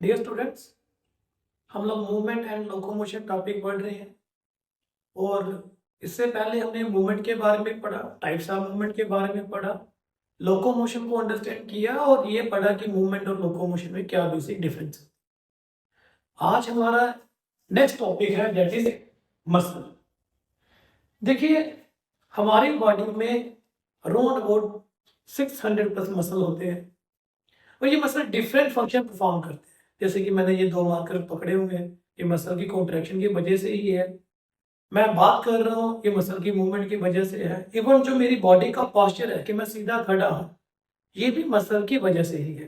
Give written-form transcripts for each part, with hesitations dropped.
Dear students, हम लोग movement and locomotion topic पढ़ रहे हैं और इससे पहले हमने मूवमेंट के बारे में पढ़ा, टाइप्स ऑफ मूवमेंट के बारे में पढ़ा, लोकोमोशन को अंडरस्टैंड किया और ये पढ़ा कि मूवमेंट और लोकोमोशन में क्या बेसिक डिफरेंस है। आज हमारा नेक्स्ट टॉपिक है दैट इज मसल। देखिए, हमारी बॉडी में अराउंड अबाउट 600 प्लस मसल होते हैं और ये मसल डिफरेंट फंक्शन परफॉर्म करते हैं। जैसे कि मैंने ये दो मार्कर पकड़े हुए हैं, ये मसल की कॉन्ट्रैक्शन की वजह से ही है। मैं बात कर रहा हूँ ये मसल की मूवमेंट की वजह से है। इवन जो मेरी बॉडी का पोस्चर है कि मैं सीधा खड़ा हूँ, ये भी मसल की वजह से ही है।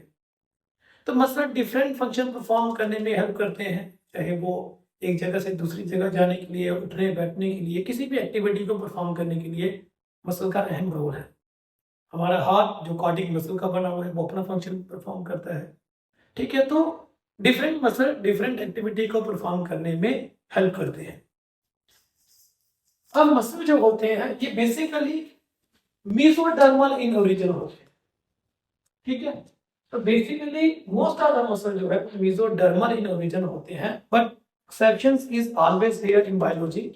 तो मसल डिफरेंट फंक्शन परफॉर्म करने में हेल्प करते हैं, चाहे वो एक जगह से दूसरी जगह जाने के लिए, उठने बैठने के लिए, किसी भी एक्टिविटी को परफॉर्म करने के लिए मसल का अहम रोल है। हमारा हाथ जो कार्डिक मसल का बना हुआ है वो अपना फंक्शन परफॉर्म करता है। ठीक है, तो डिफरेंट मसल डिफरेंट एक्टिविटी को परफॉर्म करने में हेल्प करते हैं। अब मसल जो होते हैं ये बेसिकली मेसोडर्मल इन ओरिजिन होते हैं। ठीक है, तो basically most of the muscle जो है मेसोडर्मल इन ओरिजिन होते हैं, but exceptions is always there in biology.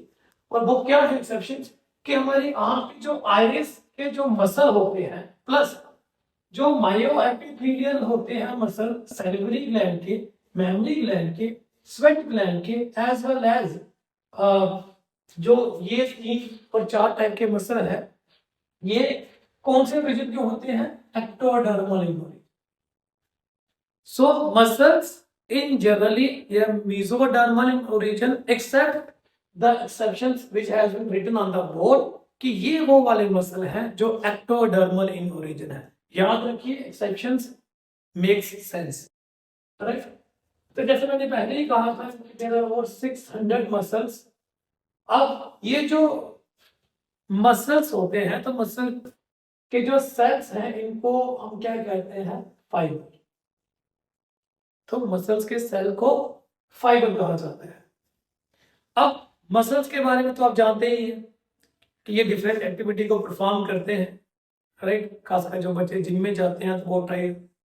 और वो क्या है एक्सेप्शंस? कि हमारी आंख की जो आइरिस के जो मसल होते हैं प्लस जो मायोएपिथेलियल होते हैं मसल सैलिवरी ग्लैंड के, मेमोरी ग्लैंड के, स्वेट ग्लैंड के, एज वेल एज जो ये 3 और 4 टाइप के मसल है, ये कौन से रीजन के होते हैं? Ectodermal in origin. So muscles in generally mesodermal in origin except the exceptions which has been written on the board कि ये वो वाले मसल हैं जो एक्टोडर्मल इन ओरिजिन है। याद रखिए, एक्सेप्शंस मेक्स सेंस, राइट? तो जैसे मैंने पहले ही कहा था देयर आर अबाउट 600 मसल्स। अब ये जो मसल्स होते हैं, तो मसल के जो सेल्स हैं इनको हम क्या कहते हैं? फाइबर। तो मसल्स के सेल को फाइबर कहा जाता है। अब मसल्स के बारे में तो आप जानते ही हैं कि ये डिफरेंट एक्टिविटी को परफॉर्म करते हैं, राइट? खासकर जो बच्चे जिम में जाते हैं तो वो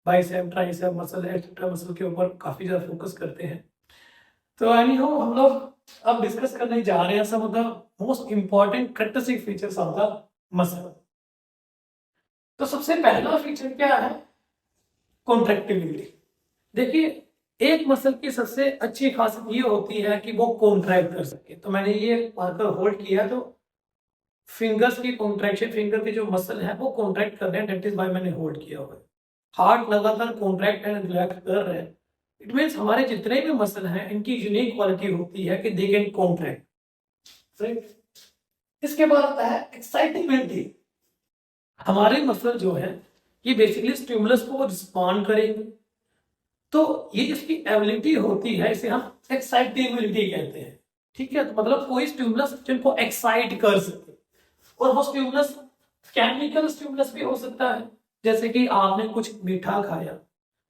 bicep, tricep muscle, extra muscle के ऊपर काफी ज्यादा फोकस करते हैं। तो एनी हो, हम लोग अब डिस्कस करने जा रहे हैं some of the most important characteristic features of the muscle. तो सबसे पहला फीचर क्या है? कॉन्ट्रैक्टिबिलिटी। देखिए, एक मसल की सबसे अच्छी खासियत ये होती है कि वो कॉन्ट्रैक्ट कर सके। तो मैंने ये मार्कर होल्ड किया तो फिंगर्स की कॉन्ट्रैक्शन, फिंगर के जो मसल है वो कॉन्ट्रैक्ट कर रहे हैं, दैट इज व्हाई मैंने होल्ड किया हुआ है। हार्ट लगातार कॉन्ट्रैक्ट एंड रिलैक्स कर रहे हैं। इट मींस हमारे जितने भी मसल हैं इनकी यूनिक क्वालिटी होती है कि दे कैन कॉन्ट्रैक्ट, राइट? इसके बाद आता है एक्साइटेबिलिटी। हमारे मसल जो है ये बेसिकली स्टिमुलस को रिस्पॉन्ड करेंगे, तो ये इसकी एबिलिटी होती है, इसे हम एक्साइटेबिलिटी कहते हैं। ठीक है, तो मतलब कोई स्टिमुलस जिनको एक्साइट कर सके, और वो स्टिमुलस केमिकल स्टिमुलस भी हो सकता है। जैसे कि आपने कुछ मीठा खाया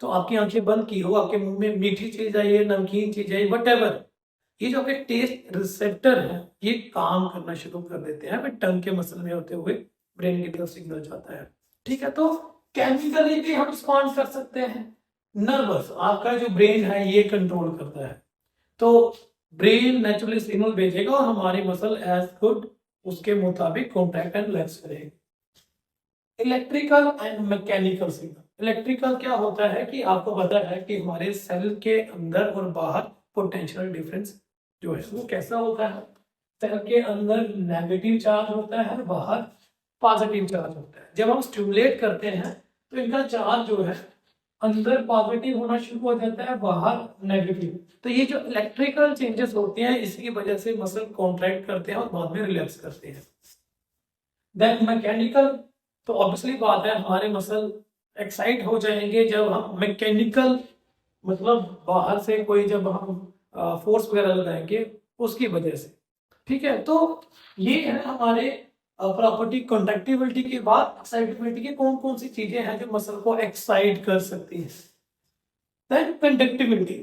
तो आपकी आंखें बंद की हो, आपके मुंह में मीठी चीज आई है, नमकीन चीज आई, वटएवर, ये जो आपके टेस्ट रिसेप्टर है ये काम करना शुरू कर देते हैं, फिर टंग के मसल में होते हुए ब्रेन की तरफ सिग्नल जाता है। ठीक है, तो केमिकली भी हम रिस्पॉन्ड कर सकते हैं। नर्वस, आपका जो ब्रेन है ये कंट्रोल करता है, तो ब्रेन नेचुरली सिग्नल भेजेगा और हमारी मसल एज गुड उसके मुताबिक कॉन्ट्रैक्ट एंड रिलैक्स करेगी। Electrical and mechanical signal. Electrical क्या होता है कि आपको पता है कि हमारे सेल के अंदर और बाहर पोटेंशियल डिफरेंस जो है वो कैसा होता है? सेल के अंदर नेगेटिव चार्ज होता है, बाहर पॉजिटिव चार्ज होता है। जब हम स्टिमुलेट करते हैं तो इनका चार्ज जो है अंदर पॉजिटिव होना शुरू हो जाता है, बाहर नेगेटिव। तो ये जो इलेक्ट्रिकल चेंजेस होते हैं इसकी वजह से मसल कॉन्ट्रैक्ट करते हैं और बाद में रिलैक्स करते हैं। देन मैकेनिकल, तो ऑब्वियसली बात है हमारे मसल एक्साइट हो जाएंगे जब हम मैकेनिकल, मतलब बाहर से कोई जब हम फोर्स वगैरह लगाएंगे उसकी वजह से। ठीक है, तो ये है हमारे प्रॉपर्टी कॉन्ट्रैक्टिबिलिटी के बाद एक्साइटेबिलिटी की कौन कौन सी चीजें हैं जो मसल को एक्साइट कर सकती है। देन कंडक्टिबिलिटी,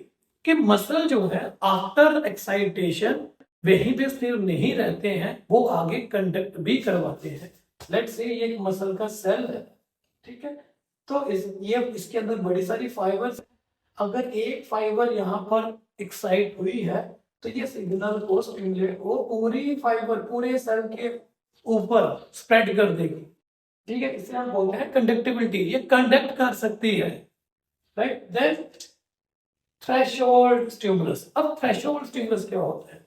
कि मसल जो है आफ्टर एक्साइटेशन वहीं पे स्थिर नहीं रहते हैं, वो आगे कंडक्ट भी करवाते हैं। लेट्स से ये एक मसल का सेल है, ठीक है, तो ये इसके अंदर बड़ी सारी फाइबर्स। अगर एक फाइबर यहाँ पर एक्साइट हुई है तो ये सिग्नल को स्टिमुलेट को पूरी फाइबर पूरे सेल के ऊपर स्प्रेड कर देगी। ठीक है, इसे हम बोलते हैं कंडक्टिविटी, ये कंडक्ट कर सकती है। Right, then threshold stimulus. अब थ्रेशोल्ड स्टिमुलस क्या होता है?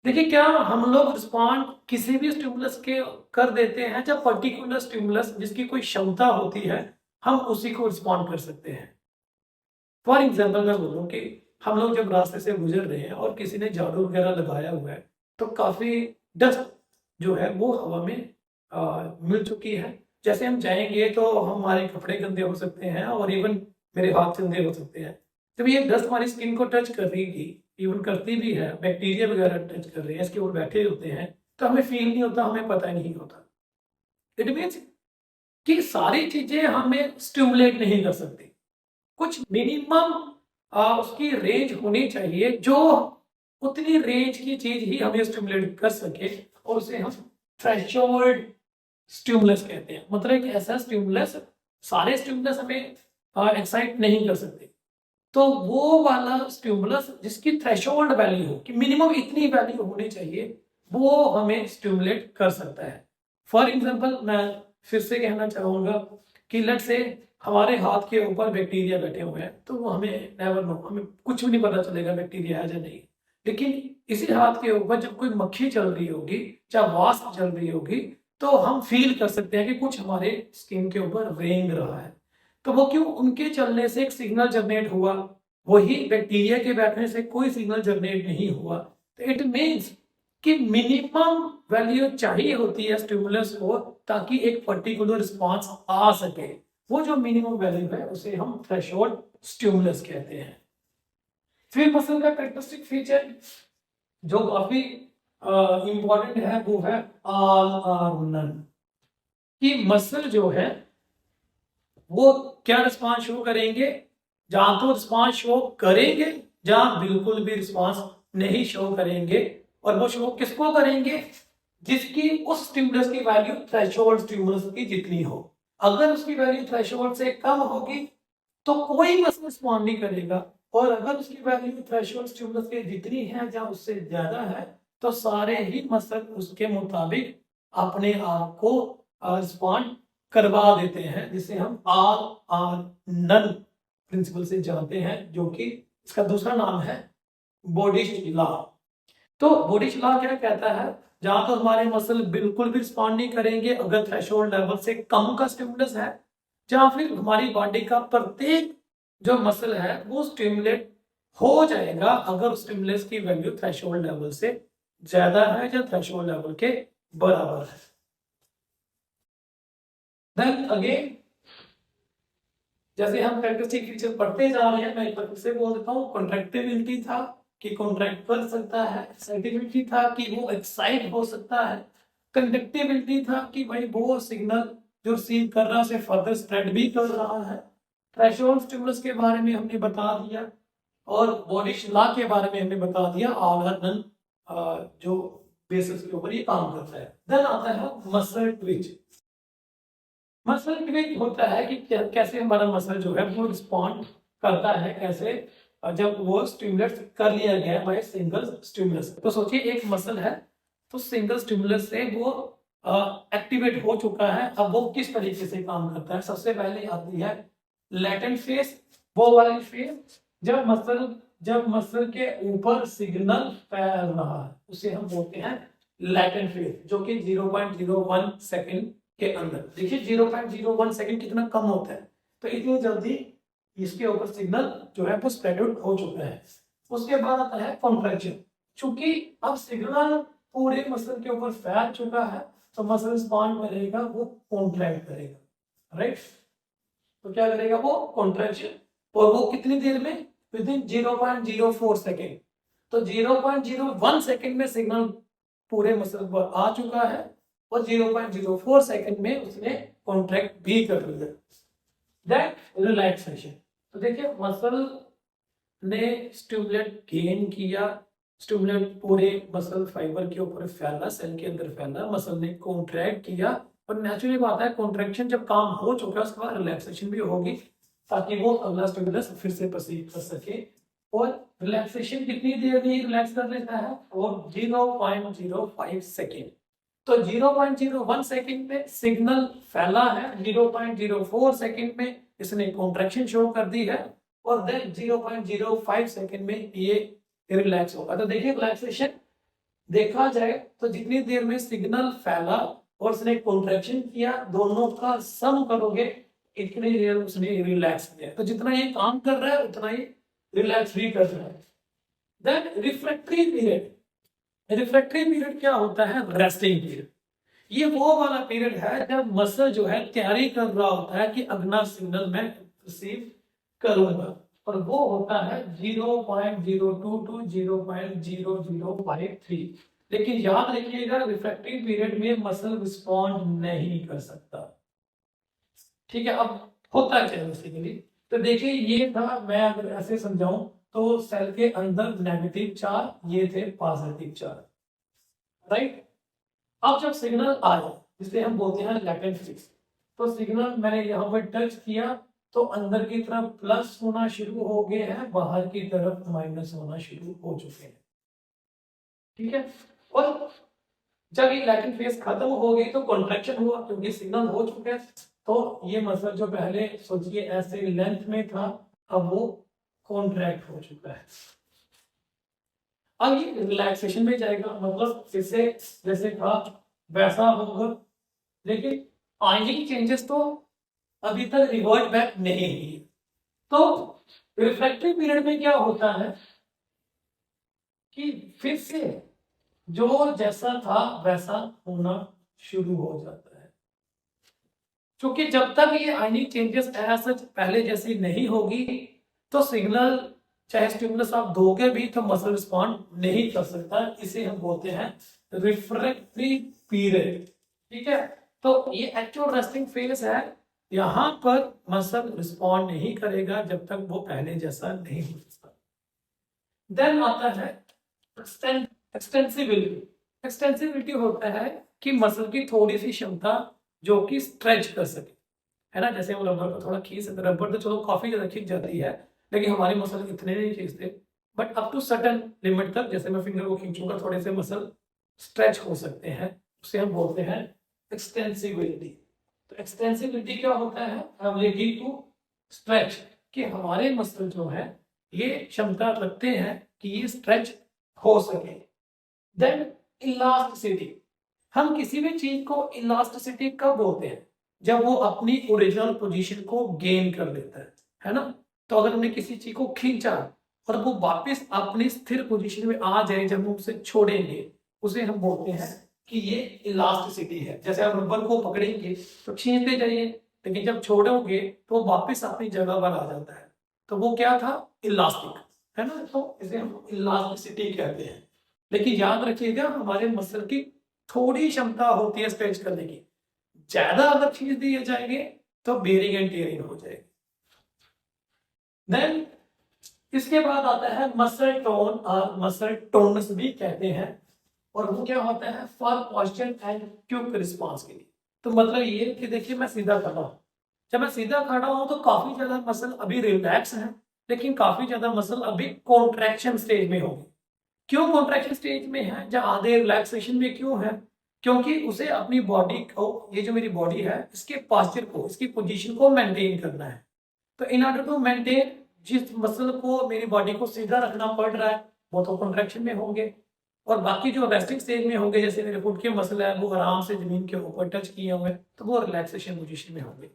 देखिए, क्या हम लोग रिस्पॉन्ड किसी भी स्टिमुलस के कर देते हैं जब पर्टिकुलर स्टिमुलस जिसकी कोई क्षमता होती है हम उसी को रिस्पॉन्ड कर सकते हैं। फॉर एग्जाम्पल मैं बोलूँ कि हम लोग जब रास्ते से गुजर रहे हैं और किसी ने झाड़ू वगैरह लगाया हुआ है तो काफी डस्ट जो है वो हवा में मिल चुकी है। जैसे हम जाएंगे तो हमारे कपड़े गंदे हो सकते हैं और इवन मेरे हाथ गंदे हो सकते हैं। जब ये डस्ट हमारी स्किन को टच करेगी, इवन करती भी है, बैक्टीरिया वगैरह टच कर रहे हैं, इसके ऊपर बैठे होते हैं, तो हमें फील नहीं होता, हमें पता नहीं होता। इट मीन्स कि सारी चीजें हमें स्टिमुलेट नहीं कर सकती, कुछ मिनिमम उसकी रेंज होनी चाहिए जो उतनी रेंज की चीज ही हमें स्टिमुलेट कर सके, और उसे हम थ्रेशोल्ड स्टिमुलस कहते हैं। मतलब एक ऐसा स्टिमुलस, सारे स्टिमुलस हमें एक्साइट नहीं कर सकते, तो वो वाला स्टिमुलस जिसकी थ्रेशोल्ड वैल्यू हो कि मिनिमम इतनी वैल्यू होनी चाहिए, वो हमें स्टिमुलेट कर सकता है। फॉर एग्जांपल मैं फिर से कहना चाहूंगा कि लेट से हमारे हाथ के ऊपर बैक्टीरिया बैठे हुए हैं, तो वो हमें नेवर नो, हमें कुछ भी नहीं पता चलेगा बैक्टीरिया है या नहीं। लेकिन इसी हाथ के ऊपर जब कोई मक्खी चल रही होगी, चाहे वास्प चल रही होगी, तो हम फील कर सकते हैं कि कुछ हमारे स्किन के ऊपर रेंग रहा है। तो वो क्यों? उनके चलने से एक सिग्नल जनरेट हुआ, वही बैक्टीरिया के बैठने से कोई सिग्नल जनरेट नहीं हुआ। तो इट मीन्स कि मिनिमम वैल्यू चाहिए होती है स्टिमुलस को ताकि एक पर्टिकुलर रिस्पॉन्स आ सके। वो जो मिनिमम वैल्यू है उसे हम थ्रेशोल्ड स्टिमुलस कहते हैं। फिर मसल का कैरेक्टरिस्टिक फीचर जो काफी इंपॉर्टेंट है वो है ऑल और नन। कि मसल जो है वो क्या रिस्पॉन्स शो करेंगे, जहां तो रिस्पॉन्स शो करेंगे जहां बिल्कुल भी रिस्पॉन्स नहीं शो करेंगे। और वो शो किसको करेंगे? जिसकी उस स्टिमुलस की वैल्यू थ्रेशोल्ड स्टिमुलस की जितनी हो। अगर उसकी वैल्यू थ्रेशोल्ड से कम होगी तो कोई मसल रिस्पॉन्ड नहीं करेगा, और अगर उसकी वैल्यू थ्रेशोल्ड स्टिमुलस के जितनी है या उससे ज्यादा है तो सारे ही मसल उसके मुताबिक अपने आप को रिस्पॉन्ड करवा देते हैं, जिसे हम ऑल और नन प्रिंसिपल से जानते हैं, जो कि इसका दूसरा नाम है बोडिश लॉ। तो बोडिश लॉ क्या कहता है? जहां तो हमारे मसल बिल्कुल भी रिस्पॉन्ड नहीं करेंगे अगर थ्रेशोल्ड लेवल से कम का स्टिमुलस है, जहां फिर हमारी बॉडी का प्रत्येक जो मसल है वो स्टिमुलेट हो जाएगा अगर स्टिमुलस की वैल्यू थ्रेशोल्ड लेवल से ज्यादा है या थ्रेशोल्ड लेवल के बराबर है। देन अगेन जैसे हम कैरेक्टरिस्टिक फीचर पढ़ते जा रहे हैं, मैं एक बार फिर से बोल देता हूँ। कॉन्ट्रैक्टिबिलिटी था कि कॉन्ट्रैक्ट कर सकता है, एक्साइटेबिलिटी था कि वो एक्साइट हो सकता है, कंडक्टिबिलिटी था कि भाई वो सिग्नल जो रिसीव कर रहा है उसे फर्दर स्प्रेड भी कर रहा है। थ्रेशोल्ड स्टिमुलस के बारे में हमने बता दिया, और बोडिश लॉ के बारे में हमने बता दिया, ऑल और नन जो बेसिस के ऊपर ये काम करता है। देन आता है मसल ट्विच। मसल ट्विच होता है कि कैसे हमारा मसल जो है वो रिस्पॉन्ड करता है, कैसे जब वो स्टिमुलेट कर लिया गया है बाय सिंगल स्टिमुलस। तो सोचिए एक मसल है, तो सिंगल स्टिमुलस से वो एक्टिवेट हो चुका है। अब वो किस तरीके से काम करता है? सबसे पहले आती है लैटेंट फेज, वो वाली फेज जब मसल के ऊपर सिग्नल फैल रहा है उसे हम बोलते हैं लैटेंट फेज, जो कि 0.01 सेकंड के अंदर। देखिए 0.01 सेकंड कितना कम होता है, तो इतनी जल्दी इसके ऊपर सिग्नल जो है वो स्प्रेड आउट हो चुका है। उसके बाद आता है कॉन्ट्रैक्शन। चूंकि अब सिग्नल पूरे मसल के ऊपर फैल चुका है तो मसल रिस्पॉन्ड करेगा, वो कॉन्ट्रैक्ट करेगा। राइट, तो क्या करेगा? वो कॉन्ट्रैक्शन, और वो कितनी देर में? With in 0.04 second. तो 0.01 सेकेंड में सिग्नल पूरे मसल पर आ चुका है और 0.04 सेकेंड में उसने कॉन्ट्रैक्ट भी कर लिया। That relaxation. तो देखिए मसल ने स्टिमुलेट गेन किया, स्टिमुलेट पूरे मसल फाइबर के ऊपर फैला, सेल के अंदर फैला, मसल ने कॉन्ट्रैक्ट किया, और नेचुरली बात है कॉन्ट्रैक्शन जब काम हो चुका है उसके बाद रिलैक्सेशन भी होगी। ताकि वो अगला स्टिमुलस फिर से परसीव कर सके। और रिलैक्सेशन कितनी देर में रिलैक्स कर लेता है, और 0.05 सेकेंड। तो 0.01 सेकेंड में सिग्नल फैला है, 0.04 सेकेंड में इसने कॉन्ट्रैक्शन शो कर दी है, और देन 0.05 सेकेंड में ये रिलैक्स होगा। तो देखिए रिलैक्सेशन देखा जाए तो जितनी देर में सिग्नल फैला और उसने कॉन्ट्रैक्शन किया, दोनों का सम करोगे इतनी देर उसने रिलैक्स किया। तो जितना ये काम कर रहा है उतना ही रिलैक्स भी कर रहा है। Then refractory period. Refractory period क्या होता है, रेस्टिंग पीरियड। ये वो वाला पीरियड है जब मसल जो है तैयारी कर रहा होता है कि अगला सिग्नल मैं रिसीव करूंगा, और वो होता है 0.02 to 0.0053। लेकिन याद रखिएगा रिफ्रैक्टरी पीरियड में मसल रिस्पॉन्ड नहीं कर सकता। ठीक है, अब होता क्या है बेसिकली, तो देखिए ये था, मैं अगर ऐसे समझाऊं तो सेल के अंदर नेगेटिव चार्ज, ये थे पॉजिटिव चार्ज, राइट। अब जब सिग्नल आया जिसे हम बोलते हैं लैटेंट फिक्स, तो सिग्नल मैंने यहाँ पर टच किया तो अंदर की तरफ प्लस होना शुरू हो गए हैं, बाहर की तरफ माइनस होना शुरू हो चुके हैं। ठीक है, और जब ये लैटेंट फेज खत्म हो गई तो कॉन्ट्रैक्शन हुआ क्योंकि सिग्नल हो चुके हैं। तो ये मसल जो पहले सोचिए ऐसे लेंथ में था, अब वो कॉन्ट्रैक्ट हो चुका है। अब ये रिलैक्सेशन में जाएगा, मतलब इसे जैसे था वैसा होगा, लेकिन आइनिंग चेंजेस तो अभी तक रिवर्ट बैक नहीं हुई। तो रिफ्रैक्टरी पीरियड में क्या होता है कि फिर से जो जैसा था वैसा होना शुरू हो जाता है, क्योंकि जब तक ये आइनिंग चेंजेस सच पहले जैसी नहीं होगी तो सिग्नल चाहे स्टिमुलस आप दोगे भी तो मसल रिस्पॉन्ड नहीं कर सकता। इसे हम बोलते हैं रिफ्रैक्टरी पीरियड। ठीक है, तो ये एक्चुअल रेस्टिंग फेज है, यहां पर मसल रिस्पॉन्ड नहीं करेगा जब तक वो पहले जैसा नहीं हो सकता। देन आता है एक्सटेंसिबिलिटी। एक्सटेंसिबिलिटी होता है कि मसल की थोड़ी सी क्षमता जो कि स्ट्रेच कर सके, है ना। जैसे हम रबर को थोड़ा खींच सकते, रबर तो चलो काफी ज्यादा खींच जाती है, लेकिन हमारी मसल इतने नहीं खींचते, but up to certain limit तक, जैसे मैं फिंगर को खींचूंगा थोड़े से मसल स्ट्रेच हो सकते हैं, उसे हम बोलते हैं एक्सटेंसिबिलिटी। तो एक्सटेंसिबिलिटी क्या होता है, एबिलिटी टू स्ट्रेच, कि हमारे मसल जो है ये क्षमता रखते हैं कि ये स्ट्रेच हो सके। देन इलास्टिसिटी, हम किसी भी चीज को इलास्टिसिटी कब बोलते हैं, जब वो अपनी ओरिजिनल पोजीशन को गेन कर लेता है ना। तो अगर हमने किसी चीज को खींचा और वो वापस अपनी स्थिर पोजीशन में आ जाए जब हम उसे छोड़ेंगे, उसे हम बोलते हैं कि ये इलास्टिसिटी है। जैसे आप रबर को पकड़ेंगे तो खींचते जाइए, लेकिन जब छोड़ोगे तो वो वापस अपनी जगह पर आ जाता है, तो वो क्या था, इलास्टिक, है ना। तो इसे हम इलास्टिसिटी कहते हैं। लेकिन याद रखिएगा हमारे मसल की थोड़ी क्षमता होती है स्ट्रेच करने की, ज्यादा अगर खींच दिए जाएंगे तो बेरिंग एंड टेयरिंग हो जाएगी। देन इसके बाद आता है मसल टोन, और मसल टोनस भी कहते हैं, और वो क्या होता है, for posture and quick response के लिए। तो मतलब ये कि देखिए मैं सीधा खड़ा हूं, जब मैं सीधा खड़ा हूं तो काफी ज्यादा मसल अभी रिलैक्स है, लेकिन काफी ज्यादा मसल अभी कॉन्ट्रैक्शन स्टेज में होगी। क्यों कॉन्ट्रैक्शन स्टेज में है, जब आधे रिलैक्सेशन में क्यों है, क्योंकि उसे अपनी बॉडी को, ये जो मेरी बॉडी है इसके पास्चर को, इसकी पोजीशन को मेंटेन करना है। तो इन ऑर्डर टू मेंटेन, जिस मसल को मेरी बॉडी को सीधा रखना पड़ रहा है वो तो कॉन्ट्रैक्शन में होंगे, और बाकी जो रेस्टिंग स्टेज में होंगे, जैसे मेरे फुट के मसल है वो आराम से जमीन के ऊपर टच किए हुए, तो वो रिलैक्सेशन पोजीशन में होंगे।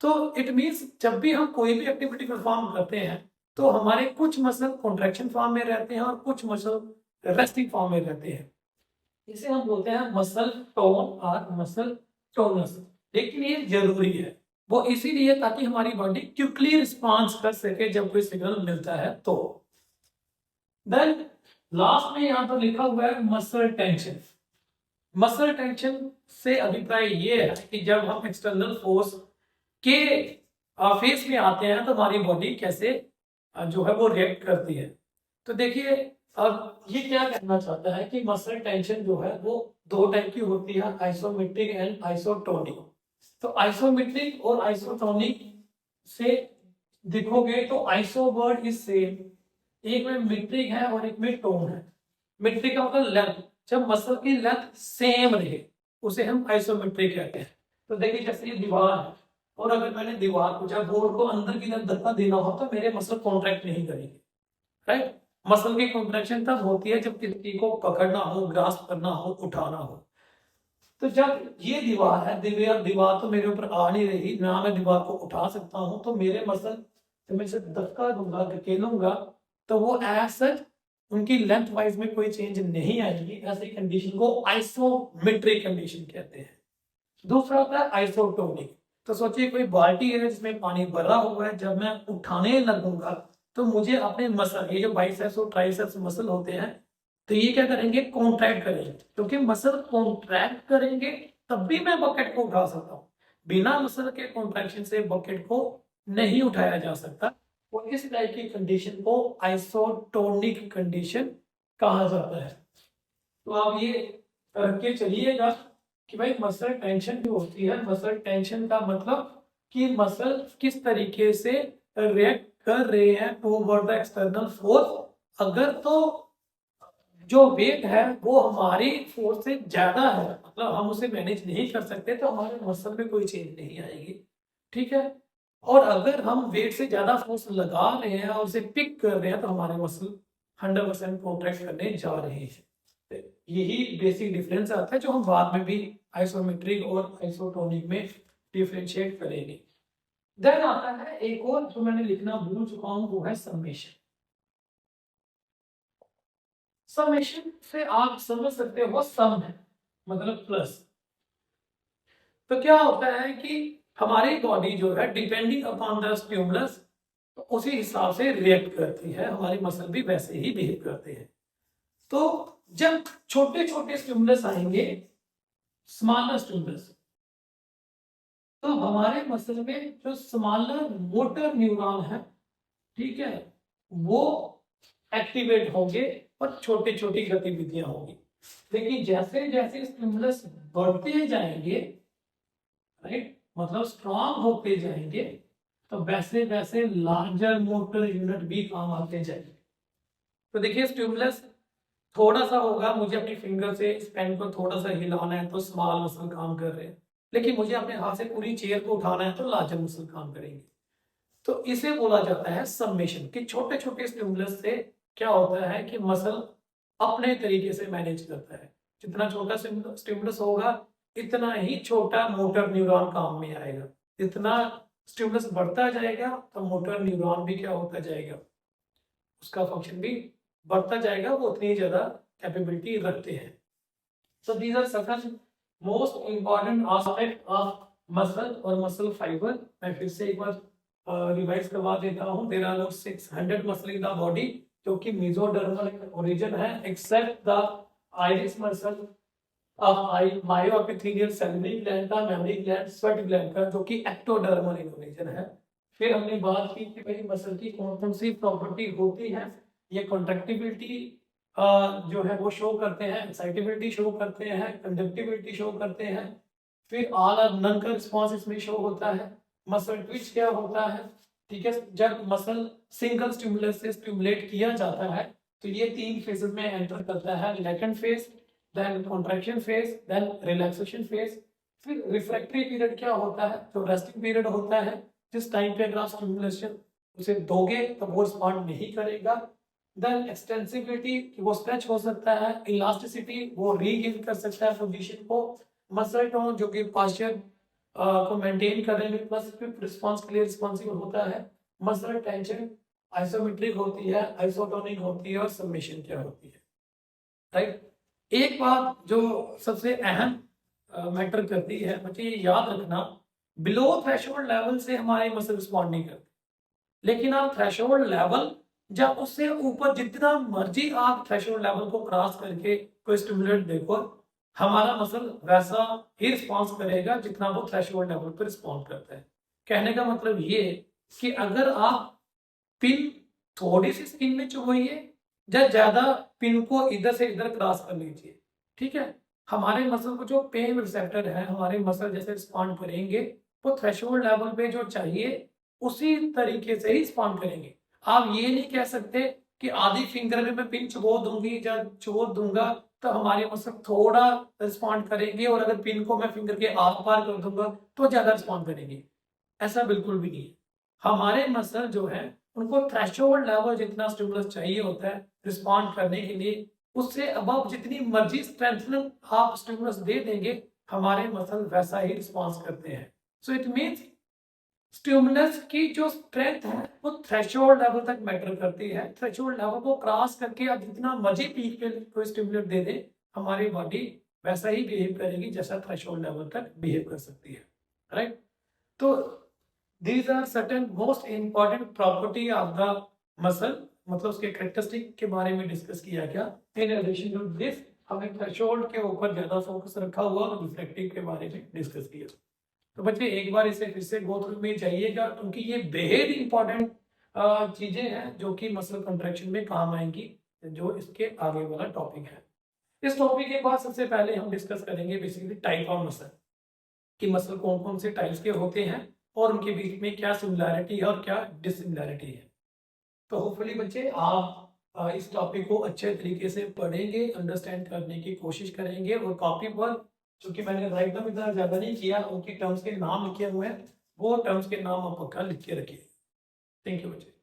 तो इट मीन्स जब भी हम कोई भी एक्टिविटी परफॉर्म करते हैं तो हमारे कुछ मसल कॉन्ट्रैक्शन फॉर्म में रहते हैं और कुछ मसल रेस्टिंग फॉर्म में रहते हैं। इसे हम बोलते हैं मसल टोन और मसल टोनस। लेकिन ये जरूरी है, वो इसीलिए ताकि हमारी बॉडी क्विकली रिस्पॉन्स कर सके जब कोई सिग्नल मिलता है। तो देन लास्ट में यहां पर लिखा हुआ है मसल टेंशन। मसल टेंशन से अभिप्राय ये है कि जब हम एक्सटर्नल फोर्स के फेस में आते हैं तो हमारी बॉडी कैसे जो है वो रिएक्ट करती है। तो देखिए अब ये क्या कहना चाहता है कि मसल टेंशन जो है वो दो टाइप की होती है, आइसोमेट्रिक एंड आइसोटोनिक। तो आइसोमेट्रिक और आइसोटोनिक से देखोगे तो आइसो वर्ड इज सेम, एक में मीट्रिक है और एक में टोन है। मीट्रिक का मतलब लेंथ, जब मसल की लेंथ सेम रहे उसे हम आइसोमेट्रिक कहते हैं। तो देखिए जैसे ये दीवार है, और अगर मैंने दीवार को जब बोर्ड को अंदर की तरफ धक्का देना हो तो मेरे मसल कॉन्ट्रैक्ट नहीं करेंगे, राइट। मसल की कॉन्ट्रैक्शन तब होती है जब किसी को पकड़ना हो, ग्रास्प करना हो, उठाना हो। तो जब ये दीवार है, दीवार दीवार तो मेरे ऊपर आ नहीं रही ना, मैं दीवार को उठा सकता हूं, तो मेरे मसल जब मैं इसे धक्का दूंगा, धकेलूंगा, तो वो एज सच उनकी लेंथ वाइज में कोई चेंज नहीं आएगी। ऐसी कंडीशन को आइसोमेट्रिक कंडीशन कहते हैं। दूसरा होता है आइसोटोनिक। तो सोचिए कोई बाल्टी है जिसमें पानी भरा हुआ है, जब मैं उठाने लगूंगा तो मुझे अपने मसल, ये जो बाइसेप्स और ट्राइसेप्स मसल होते हैं, तो ये क्या करेंगे, कॉन्ट्रैक्ट करेंगे, क्योंकि मसल कॉन्ट्रैक्ट करेंगे तब भी मैं बकेट को उठा सकता हूँ। बिना मसल के कॉन्ट्रैक्शन से बकेट को नहीं उठाया जा सकता। और इस टाइप की कंडीशन को आइसोटोनिक कंडीशन कहा जाता है। तो आप ये रख के चलिएगा कि भाई मसल टेंशन जो होती है, मसल टेंशन का मतलब कि मसल किस तरीके से रिएक्ट कर रहे हैं टूवर्ड द एक्सटर्नल फोर्स। अगर तो जो वेट है वो हमारी फोर्स से ज्यादा है, मतलब हम उसे मैनेज नहीं कर सकते, तो हमारे मसल में कोई चेंज नहीं आएगी, ठीक है। और अगर हम वेट से ज्यादा फोर्स लगा रहे हैं और उसे पिक कर रहे हैं तो हमारे मसल 100% कॉन्ट्रैक्ट करने जा रहे हैं। यही बेसिक डिफरेंस आता है जो हम बाद में भी आइसोमेट्रिक और आइसोटोनिक में डिफरेंशिएट करेंगे। देन आता है एक और जो मैंने लिखना भूल चुका हूं, वो है समेशन। समेशन से आप समझ सकते हो सम है मतलब प्लस। तो क्या होता है कि हमारी बॉडी जो है डिपेंडिंग अपॉन द स्टिमुलस उसी हिसाब से रिएक्ट करती है, हमारी मसल भी वैसे ही बिहेव करते हैं। तो जब छोटे छोटे स्टिमुलस आएंगे, स्मॉलर स्टिमुलस, तो हमारे मसल में जो स्मॉलर मोटर न्यूरॉन है, ठीक है, वो एक्टिवेट होंगे और छोटी छोटी गतिविधियां होंगी। लेकिन जैसे जैसे स्टिमुलस बढ़ते जाएंगे, राइट, मतलब स्ट्रांग होते जाएंगे, तो वैसे वैसे लार्जर मोटर यूनिट भी काम आते जाएंगे। तो देखिए स्टिमुलस थोड़ा सा होगा, मुझे अपनी फिंगर से इस पेन को थोड़ा सा हिलाना है तो स्मॉल मसल काम कर रहे हैं, लेकिन मुझे अपने हाथ से पूरी चेयर को उठाना है तो लार्जर मसल काम करेंगे। तो इसे बोला जाता है समेशन, कि छोटे छोटे स्टिमुलस से क्या होता है कि मसल अपने तरीके से मैनेज करता है। जितना छोटा स्टिमुलस होगा इतना ही छोटा मोटर न्यूरॉन काम में आएगा। जितना स्टिमुलस बढ़ता जाएगा तो मोटर न्यूरॉन भी क्या होता जाएगा, उसका फंक्शन भी बढ़ता जाएगा, वो उतनी ज्यादा कैपेबिलिटी रखते हैं। So these are certain most important aspect of muscle और मसल फाइबर। मैं फिर से एक बार रिवाइज करवा देता हूँ। There are 600 muscle in the body जो कि मेसोडर्मल ओरिजिन है, except the iris muscle, myoepithelial, salivary gland का, मेमोरी ग्लैंड, स्वेट ग्लैंड का, जो कि एक्टोडर्मल इन ओरिजिन है। फिर हमने बात की कि भाई मसल की कौन कौन सी प्रॉपर्टी होती है। ये कॉन्ट्रैक्टिबिलिटी जो है वो शो करते हैं, एक्साइटेबिलिटी शो करते हैं, कंडक्टिविटी शो करते हैं। फिर ऑल और नन का रिस्पॉन्स इसमें शो होता है। मसल ट्विच क्या होता है, ठीक है, जब मसल सिंगल स्टिमुलस से स्टिमुलेट किया जाता है तो ये 3 फेजेस में एंटर करता है, latent phase, then contraction phase, then relaxation phase. फिर रिफ्रैक्टरी पीरियड क्या होता है, जो रेस्टिंग पीरियड होता है, जिस टाइम पे अगर आप स्टिमुलेशन उसे दोगे तो वो रिस्पॉन्ड नहीं करेगा। देन एक्सटेंसिबिलिटी, वो स्ट्रेच हो सकता है। इलास्टिसिटी, वो रीगेन कर सकता है पोजीशन को। मसल टोन जो कि पास्चर को मेंटेन करने में प्लस क्विक रिस्पांस के लिए रिस्पॉन्सिबल होता है। मसल टेंशन आइसोमेट्रिक होती है, आइसोटोनिक होती है, और समेशन क्या होती है, राइट। एक बात जो सबसे अहम मैटर करती है, मुझे ये याद रखना, बिलो थ्रेशोल्ड लेवल से हमारे मसल रिस्पॉन्ड नहीं करते, लेकिन आप थ्रेशोल्ड लेवल, जब उससे ऊपर जितना मर्जी आप थ्रेशोल्ड लेवल को क्रॉस करके कोई स्टिमुलेट देखो, हमारा मसल वैसा ही रिस्पॉन्स करेगा जितना वो थ्रेशोल्ड लेवल पर रिस्पॉन्ड करता है। कहने का मतलब ये कि अगर आप पिन थोड़ी सी स्किन में चुभोइए या ज्यादा पिन को इधर से इधर क्रॉस कर लीजिए, ठीक है, हमारे मसल को जो पेन रिसेप्टर है, हमारे मसल जैसे रिस्पॉन्ड करेंगे वो थ्रेशोल्ड लेवल पे जो चाहिए उसी तरीके से ही रिस्पॉन्ड करेंगे। आप ये नहीं कह सकते कि आधी फिंगर में मैं पिन चुबो दूंगी या चुबो दूंगा तो हमारे मसल थोड़ा रिस्पॉन्ड करेंगे, और अगर पिन को मैं फिंगर के आर पार कर दूंगा तो ज्यादा रिस्पॉन्ड करेंगे। ऐसा बिल्कुल भी नहीं है। हमारे मसल जो है उनको थ्रेशोल्ड लेवल जितना स्टिमुलस चाहिए होता है रिस्पॉन्ड करने के लिए, उससे अबव जितनी मर्जी स्ट्रेंथनिंग आप स्टिमुलस दे देंगे, हमारे मसल वैसा ही रिस्पॉन्स करते हैं। सो इट मीन्स स्टिमुलस की जो स्ट्रेंथ है वो थ्रेशोल्ड लेवल तक मैटर करती है। थ्रेशोल्ड लेवल को क्रॉस करके आप जितना मर्जी पीक पे कोई स्टिमुलेट दे दे, हमारी बॉडी वैसा ही बिहेव करेगी जैसा थ्रेशोल्ड लेवल तक बिहेव कर सकती है, राइट। तो these are certain most important property of the muscle, मतलब उसके कैरेक्टरिस्टिक के बारे में डिस्कस किया गया। इन एडिशन टू दिस हमने थ्रेशोल्ड के ऊपर ज्यादा फोकस रखा हुआ और रिफ्लेक्टिव के बारे में डिस्कस किया। तो बच्चे एक बार इसे फिर से गो थ्रू में जाइएगा, क्योंकि ये बेहद इंपॉर्टेंट चीजें हैं जो कि मसल कंट्रैक्शन में काम आएंगी, जो इसके आगे वाला टॉपिक है। इस टॉपिक के बाद सबसे पहले हम डिस्कस करेंगे बेसिकली टाइप ऑफ मसल, कि मसल कौन कौन से टाइप्स के होते हैं और उनके बीच में क्या सिमिलैरिटी है और क्या डिसिमिलैरिटी है। तो होपफुली बच्चे आप इस टॉपिक को अच्छे तरीके से पढ़ेंगे, अंडरस्टैंड करने की कोशिश करेंगे, और कॉपी पर, चूंकि मैंने राइट डाउन इतना ज़्यादा नहीं किया, उनके टर्म्स के नाम लिखे हुए हैं, वो टर्म्स के नाम आप पक्का लिख के रखिए। थैंक यू बच्चे।